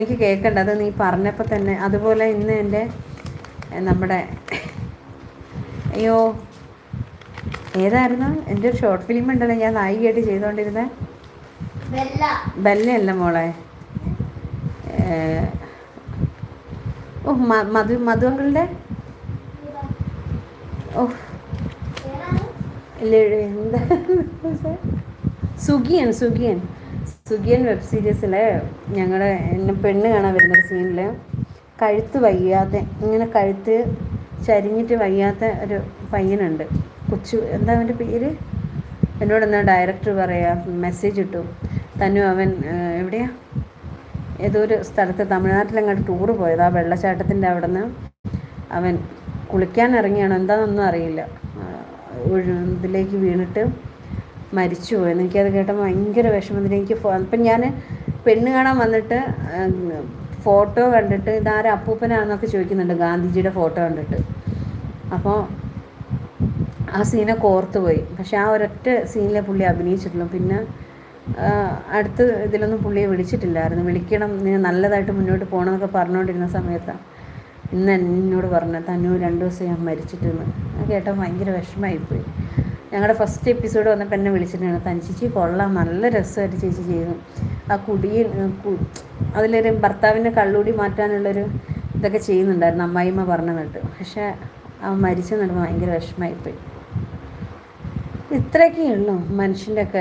എനിക്ക് കേൾക്കണ്ട, അത് നീ പറഞ്ഞപ്പോൾ തന്നെ. അതുപോലെ ഇന്ന് എൻ്റെ നമ്മുടെ അയ്യോ ഏതായിരുന്നു എൻ്റെ ഒരു ഷോർട്ട് ഫിലിം ഉണ്ടല്ലോ ഞാൻ നായികയായിട്ട് ചെയ്തുകൊണ്ടിരുന്നത്. ബെല്ലയല്ല മോളെ. ഓ മധുവങ്കളുടെ ഓ എന്താ സുഗിയൻ വെബ് സീരീസിൽ ഞങ്ങൾ എന്നെ പെണ്ണ് കാണാൻ വരുന്നൊരു സീനിൽ കഴുത്ത് വയ്യാതെ ഇങ്ങനെ കഴുത്ത് ചരിഞ്ഞിട്ട് വയ്യാത്ത ഒരു പയ്യനുണ്ട്. എന്താ അവൻ്റെ പേര്? എന്നോട് എന്നാ ഡയറക്ടർ പറയാ, മെസ്സേജ് ഇട്ടു. അവൻ എവിടെയാ, ഏതോ ഒരു സ്ഥലത്ത് തമിഴ്നാട്ടിലങ്ങോട്ട് ടൂറ് പോയത്. ആ വെള്ളച്ചാട്ടത്തിൻ്റെ അവിടെ നിന്ന് അവൻ കുളിക്കാൻ ഇറങ്ങിയാണോ എന്താണെന്നൊന്നും അറിയില്ല, ഇതിലേക്ക് വീണിട്ട് മരിച്ചു പോയെന്ന്. എനിക്കത് കേട്ടപ്പോൾ ഭയങ്കര വിഷമത്തിൽ എനിക്ക് അപ്പം ഞാൻ പെണ്ണ് കാണാൻ വന്നിട്ട് ഫോട്ടോ കണ്ടിട്ട് ഇതാരും അപ്പൂപ്പനാണെന്നൊക്കെ ചോദിക്കുന്നുണ്ട്, ഗാന്ധിജിയുടെ ഫോട്ടോ കണ്ടിട്ട്. അപ്പോൾ ആ സീനൊക്കെ ഓർത്ത് പോയി. പക്ഷെ ആ ഒരൊറ്റ സീനിലെ പുള്ളി അഭിനയിച്ചിട്ടുള്ളൂ. പിന്നെ അടുത്ത് ഇതിലൊന്നും പുള്ളിയെ വിളിച്ചിട്ടില്ലായിരുന്നു. വിളിക്കണം, നീ നല്ലതായിട്ട് മുന്നോട്ട് പോകണമെന്നൊക്കെ പറഞ്ഞുകൊണ്ടിരുന്ന സമയത്താണ് ഇന്ന് എന്നോട് പറഞ്ഞത്, 2 ദിവസം ഞാൻ മരിച്ചിട്ടെന്ന്. കേട്ടാൽ ഭയങ്കര വിഷമമായിപ്പോയി. ഞങ്ങളുടെ ഫസ്റ്റ് എപ്പിസോഡ് വന്നപ്പോൾ എന്നെ വിളിച്ചിട്ടാണ്, ചേച്ചി കൊള്ളാം, നല്ല രസമായിട്ട് ചേച്ചി ചെയ്തു. ആ കുടിയിൽ അതിലൊരു ഭർത്താവിൻ്റെ കള്ളുകൂടി മാറ്റാനുള്ളൊരു ഇതൊക്കെ ചെയ്യുന്നുണ്ടായിരുന്നു അമ്മായിമ്മ പറഞ്ഞു നട്ട്. പക്ഷേ അവൻ മരിച്ചെന്ന് പറയുമ്പോൾ ഭയങ്കര വിഷമമായിപ്പോയി. ഇത്രയൊക്കെയുള്ളൂ മനുഷ്യൻ്റെ ഒക്കെ